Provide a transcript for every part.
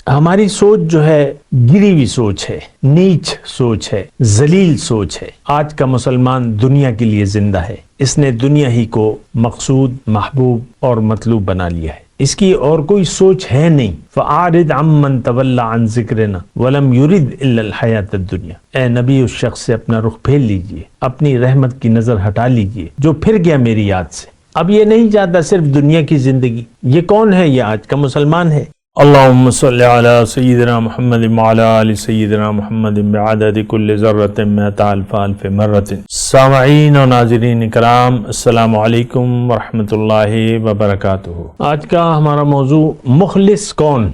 ہماری سوچ جو ہے گری ہوئی سوچ ہے، نیچ سوچ ہے، ذلیل سوچ ہے۔ آج کا مسلمان دنیا کے لیے زندہ ہے، اس نے دنیا ہی کو مقصود، محبوب اور مطلوب بنا لیا ہے، اس کی اور کوئی سوچ ہے نہیں۔ فَأَعْرِضْ عَمَّنْ تَوَلَّى عَنْ ذِكْرِنَا وَلَمْ يُرِدْ إِلَّا الْحَيَاةَ الدُّنْيَا۔ اے نبی، اس شخص سے اپنا رخ پھیر لیجئے، اپنی رحمت کی نظر ہٹا لیجئے جو پھر گیا میری یاد سے، اب یہ نہیں چاہتا صرف دنیا کی زندگی۔ یہ کون ہے؟ یہ آج کا مسلمان ہے۔ اللہم صلی علی سیدنا محمد وعلی آل سیدنا محمد بعدد کل ذرۃ مئۃ الف الف مرۃ۔ سامعین و ناظرین کرام، السلام علیکم ورحمۃ اللہ وبرکاتہ۔ آج کا ہمارا موضوع مخلص کون؟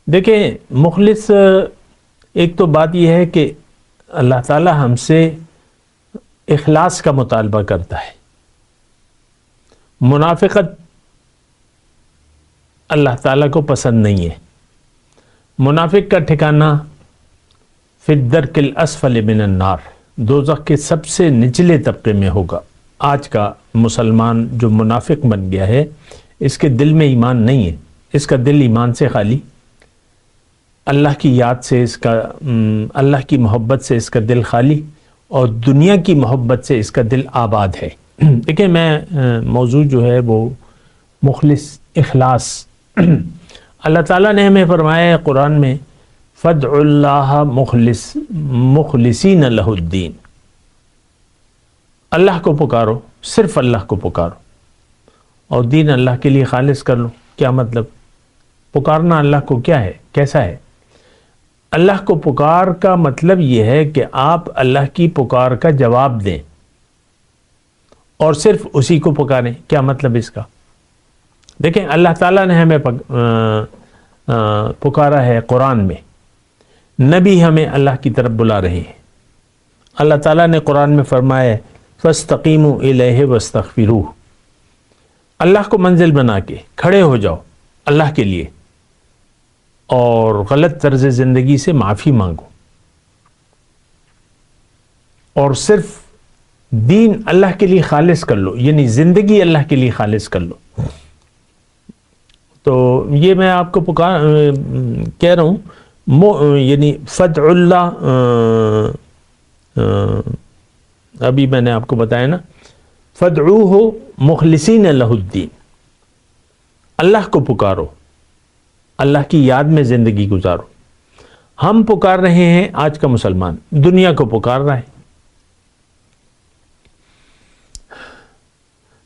دیکھیں، مخلص ایک تو بات یہ ہے کہ اللہ تعالی ہم سے اخلاص کا مطالبہ کرتا ہے۔ منافقت اللہ تعالیٰ کو پسند نہیں ہے۔ منافق کا ٹھکانہ فی الدرک الاسفل من النار، دوزخ کے سب سے نچلے طبقے میں ہوگا۔ آج کا مسلمان جو منافق بن گیا ہے، اس کے دل میں ایمان نہیں ہے، اس کا دل ایمان سے خالی، اللہ کی یاد سے اللہ کی محبت سے اس کا دل خالی، اور دنیا کی محبت سے اس کا دل آباد ہے۔ دیکھیں، میں موضوع جو ہے وہ مخلص، اخلاص۔ اللہ تعالیٰ نے ہمیں فرمایا ہے قرآن میں، فَادْعُوا اللَّهَ مُخْلِصِينَ لَهُ الدِّينَ۔ اللہ کو پکارو، صرف اللہ کو پکارو، اور دین اللہ کے لیے خالص کر لو۔ کیا مطلب؟ پکارنا اللہ کو کیا ہے، کیسا ہے؟ اللہ کو پکار کا مطلب یہ ہے کہ آپ اللہ کی پکار کا جواب دیں اور صرف اسی کو پکاریں۔ کیا مطلب اس کا؟ دیکھیں، اللہ تعالیٰ نے ہمیں پکارا ہے قرآن میں، نبی ہمیں اللہ کی طرف بلا رہے ہیں۔ اللہ تعالیٰ نے قرآن میں فرمایا ہے، فَاسْتَقِيمُوا إِلَيْهِ وَاسْتَغْفِرُوهُ۔ اللہ کو منزل بنا کے کھڑے ہو جاؤ اللہ کے لیے، اور غلط طرز زندگی سے معافی مانگو، اور صرف دین اللہ کے لیے خالص کر لو، یعنی زندگی اللہ کے لیے خالص کر لو۔ تو یہ میں آپ کو کہہ رہا ہوں، یعنی فَادْعُوا اللَّهَ، ابھی میں نے آپ کو بتایا نا، فَادْعُوهُ مُخْلِصِينَ لَهُ الدِّينَ۔ اللہ کو پکارو، اللہ کی یاد میں زندگی گزارو۔ ہم پکار رہے ہیں، آج کا مسلمان دنیا کو پکار رہا ہے۔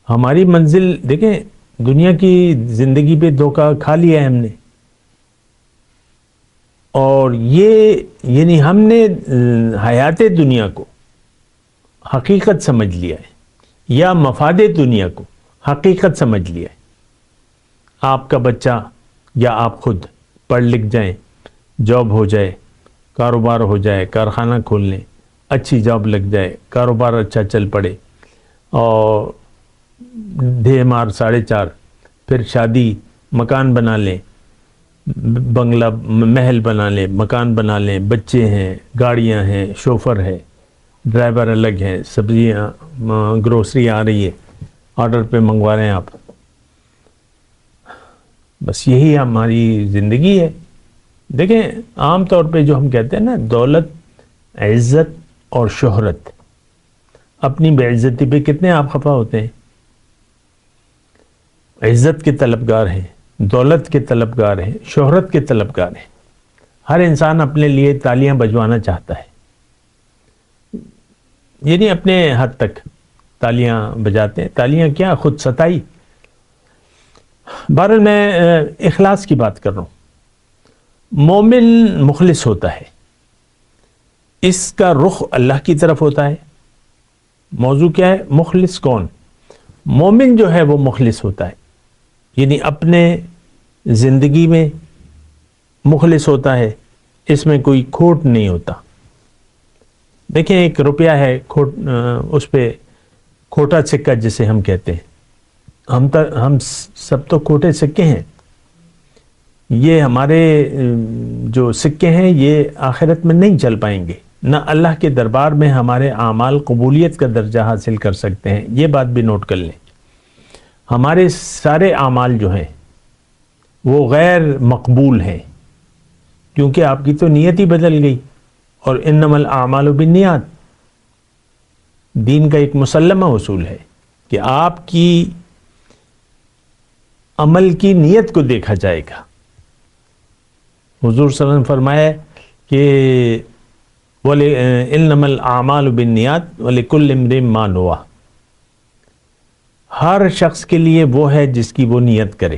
ہماری منزل دیکھیں، دنیا کی زندگی پہ دھوکہ کھا لیا ہے ہم نے، اور یہ یعنی ہم نے حیات دنیا کو حقیقت سمجھ لیا ہے، یا مفاد دنیا کو حقیقت سمجھ لیا ہے۔ آپ کا بچہ یا آپ خود پڑھ لکھ جائیں، جاب ہو جائے، کاروبار ہو جائے، کارخانہ کھول لیں، اچھی جاب لگ جائے، کاروبار اچھا چل پڑے، اور ڈھے مار 4.5، پھر شادی، مکان بنا لیں، بنگلہ محل بنا لیں، مکان بنا لیں، بچے ہیں، گاڑیاں ہیں، شوفر ہے، ڈرائیور الگ ہیں، سبزیاں، گروسری آ رہی ہے، آرڈر پہ منگوا رہے ہیں آپ۔ بس یہی ہماری زندگی ہے۔ دیکھیں، عام طور پہ جو ہم کہتے ہیں نا، دولت، عزت اور شہرت، اپنی بے عزتی پہ کتنے آپ خفا ہوتے ہیں؟ عزت کے طلبگار ہیں، دولت کے طلبگار ہیں، شہرت کے طلبگار ہیں۔ ہر انسان اپنے لیے تالیاں بجوانا چاہتا ہے، یعنی اپنے حد تک تالیاں بجاتے ہیں۔ تالیاں کیا، خود ستائی۔ بہرحال میں اخلاص کی بات کر رہا ہوں۔ مومن مخلص ہوتا ہے، اس کا رخ اللہ کی طرف ہوتا ہے۔ موضوع کیا ہے؟ مخلص کون؟ مومن جو ہے وہ مخلص ہوتا ہے، یعنی اپنے زندگی میں مخلص ہوتا ہے، اس میں کوئی کھوٹ نہیں ہوتا۔ دیکھیں، ایک روپیہ ہے، اس پہ کھوٹا سکہ جسے ہم کہتے ہیں، ہم سب تو کھوٹے سکے ہیں۔ یہ ہمارے جو سکے ہیں یہ آخرت میں نہیں چل پائیں گے، نہ اللہ کے دربار میں ہمارے اعمال قبولیت کا درجہ حاصل کر سکتے ہیں۔ یہ بات بھی نوٹ کر لیں، ہمارے سارے اعمال جو ہیں وہ غیر مقبول ہیں، کیونکہ آپ کی تو نیت ہی بدل گئی. اور انما الاعمال بالنیات دین کا ایک مسلمہ اصول ہے کہ آپ کی عمل کی نیت کو دیکھا جائے گا. حضور صلی اللہ علیہ وسلم فرمایا کہ انما الاعمال بالنیات ولکل امرئ ما نوى. ہر شخص کے لیے وہ ہے جس کی وہ نیت کرے.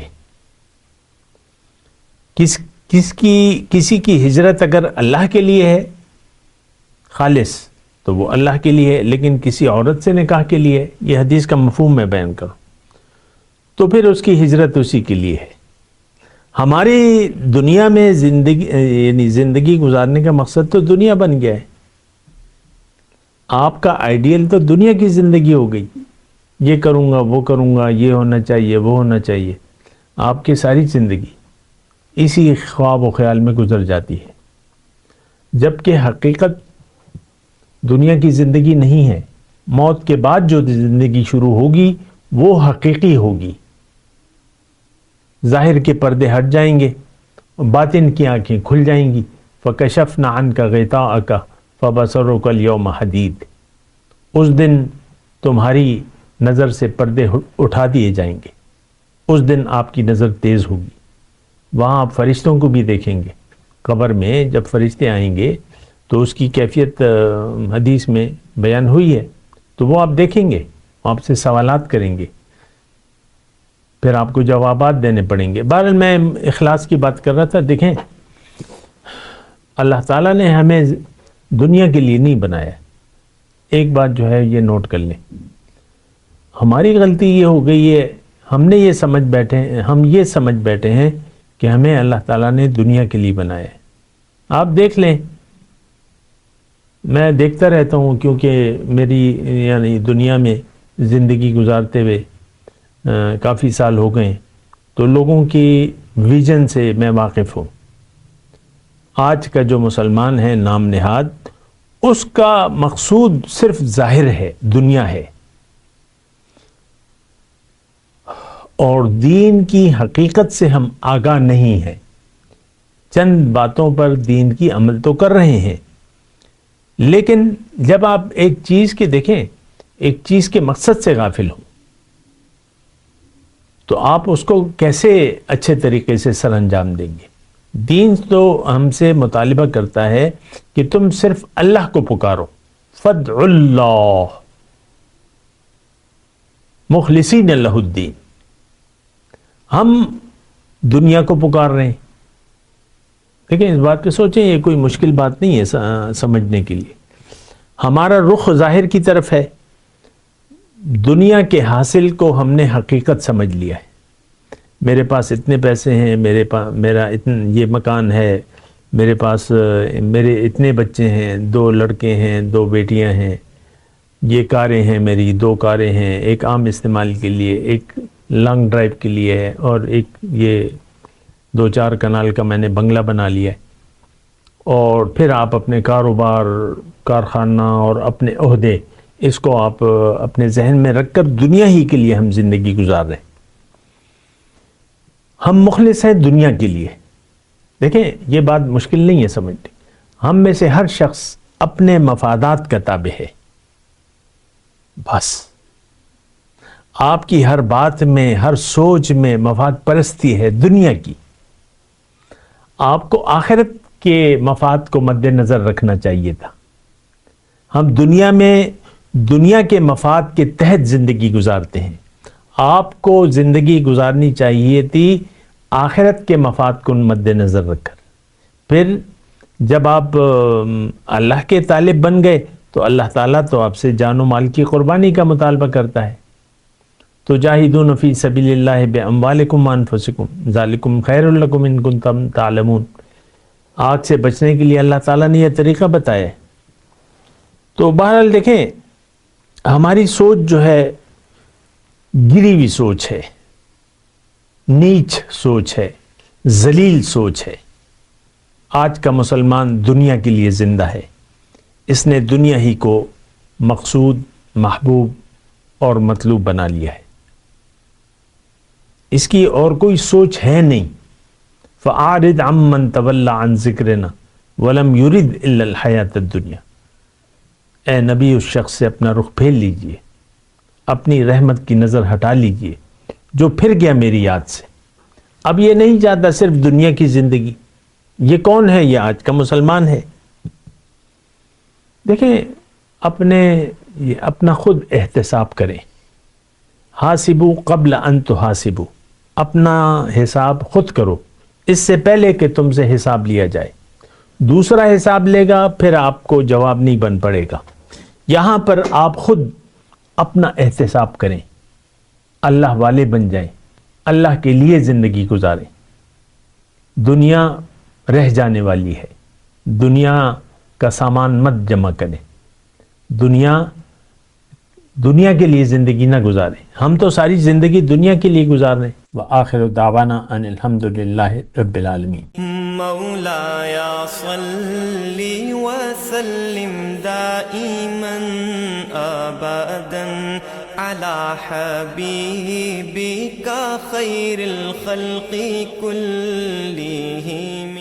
کسی کی ہجرت اگر اللہ کے لیے ہے خالص تو وہ اللہ کے لیے ہے، لیکن کسی عورت سے نکاح کے لیے، یہ حدیث کا مفہوم میں بیان کروں، تو پھر اس کی ہجرت اسی کے لیے ہے. ہماری دنیا میں زندگی گزارنے کا مقصد تو دنیا بن گیا ہے. آپ کا آئیڈیل تو دنیا کی زندگی ہو گئی. یہ کروں گا، وہ کروں گا، یہ ہونا چاہیے، وہ ہونا چاہیے. آپ کی ساری زندگی اسی خواب و خیال میں گزر جاتی ہے، جبکہ حقیقت دنیا کی زندگی نہیں ہے. موت کے بعد جو زندگی شروع ہوگی وہ حقیقی ہوگی. ظاہر کے پردے ہٹ جائیں گے، باطن کی آنکھیں کھل جائیں گی. فَكَشَفْنَا عَنْكَ غِطَاءَكَ فَبَصَرُكَ الْيَوْمَ حَدِيدٌ. اس دن تمہاری نظر سے پردے اٹھا دیے جائیں گے. اس دن آپ کی نظر تیز ہوگی. وہاں آپ فرشتوں کو بھی دیکھیں گے. قبر میں جب فرشتے آئیں گے تو اس کی کیفیت حدیث میں بیان ہوئی ہے، تو وہ آپ دیکھیں گے، آپ سے سوالات کریں گے، پھر آپ کو جوابات دینے پڑیں گے. بہرحال میں اخلاص کی بات کر رہا تھا. دیکھیں، اللہ تعالیٰ نے ہمیں دنیا کے لیے نہیں بنایا. ایک بات جو ہے یہ نوٹ کر لیں. ہماری غلطی یہ ہو گئی ہے، ہم یہ سمجھ بیٹھے ہیں کہ ہمیں اللہ تعالیٰ نے دنیا کے لیے بنایا ہے. آپ دیکھ لیں، میں دیکھتا رہتا ہوں کیونکہ میری یعنی دنیا میں زندگی گزارتے ہوئے کافی سال ہو گئے، تو لوگوں کی ویژن سے میں واقف ہوں. آج کا جو مسلمان ہے نام نہاد، اس کا مقصود صرف ظاہر ہے، دنیا ہے، اور دین کی حقیقت سے ہم آگاہ نہیں ہیں. چند باتوں پر دین کی عمل تو کر رہے ہیں، لیکن جب آپ ایک چیز کے دیکھیں، ایک چیز کے مقصد سے غافل ہوں، تو آپ اس کو کیسے اچھے طریقے سے سر انجام دیں گے؟ دین تو ہم سے مطالبہ کرتا ہے کہ تم صرف اللہ کو پکارو. فَادْعُوا اللَّهَ مُخْلِصِينَ لَهُ الدِّينَ. ہم دنیا کو پکار رہے ہیں. دیکھیں، اس بات پہ سوچیں، یہ کوئی مشکل بات نہیں ہے سمجھنے کے لیے. ہمارا رخ ظاہر کی طرف ہے. دنیا کے حاصل کو ہم نے حقیقت سمجھ لیا ہے. میرے پاس اتنے پیسے ہیں، میرا یہ مکان ہے، میرے پاس میرے اتنے بچے ہیں، 2 لڑکے ہیں، 2 بیٹیاں ہیں، یہ کاریں ہیں، میری 2 کاریں ہیں، ایک عام استعمال کے لیے، ایک لانگ ڈرائیو کے لیے ہے، اور ایک یہ 2-4 کنال کا میں نے بنگلہ بنا لیا ہے. اور پھر آپ اپنے کاروبار، کارخانہ اور اپنے عہدے، اس کو آپ اپنے ذہن میں رکھ کر دنیا ہی کے لیے ہم زندگی گزار رہے ہیں. ہم مخلص ہیں دنیا کے لیے. دیکھیں، یہ بات مشکل نہیں ہے سمجھنے. ہم میں سے ہر شخص اپنے مفادات کا تابع ہے. بس آپ کی ہر بات میں، ہر سوچ میں مفاد پرستی ہے دنیا کی. آپ کو آخرت کے مفاد کو مد نظر رکھنا چاہیے تھا. ہم دنیا میں دنیا کے مفاد کے تحت زندگی گزارتے ہیں. آپ کو زندگی گزارنی چاہیے تھی آخرت کے مفاد کو مد نظر رکھ کر. پھر جب آپ اللہ کے طالب بن گئے تو اللہ تعالیٰ تو آپ سے جان و مال کی قربانی کا مطالبہ کرتا ہے. تو جاہدون فی سبیل اللہ باموالکم وانفسکم ذالکم خیر لکم ان کنتم تعلمون. آگ سے بچنے کے لیے اللہ تعالیٰ نے یہ طریقہ بتایا ہے. تو بہرحال دیکھیں، ہماری سوچ جو ہے گری ہوئی سوچ ہے، نیچ سوچ ہے، ذلیل سوچ ہے. آج کا مسلمان دنیا کے لیے زندہ ہے. اس نے دنیا ہی کو مقصود، محبوب اور مطلوب بنا لیا ہے. اس کی اور کوئی سوچ ہے نہیں. فأعرض عمن تولى عن ذکرنا ولم يرد الا الحیات الدنیا، اے نبی اس شخص سے اپنا رخ پھیر لیجئے، اپنی رحمت کی نظر ہٹا لیجئے جو پھر گیا میری یاد سے، اب یہ نہیں چاہتا صرف دنیا کی زندگی۔ یہ کون ہے؟ یہ آج کا مسلمان ہے۔ دیکھیں اپنا خود احتساب کریں، حاسبو قبل ان تحاسبو، اپنا حساب خود کرو اس سے پہلے کہ تم سے حساب لیا جائے۔ دوسرا حساب لے گا پھر آپ کو جواب نہیں بن پڑے گا، یہاں پر آپ خود اپنا احتساب کریں، اللہ والے بن جائیں، اللہ کے لیے زندگی گزاریں۔ دنیا رہ جانے والی ہے، دنیا کا سامان مت جمع کریں، دنیا کے لیے زندگی نہ گزاریں، ہم تو ساری زندگی دنیا کے لیے گزار رہے ہیں۔ وآخر دعوانا ان الحمدللہ رب العالمین۔ مولاي صل وسلم دائما ابدا على حبيبك خير الخلق كلهم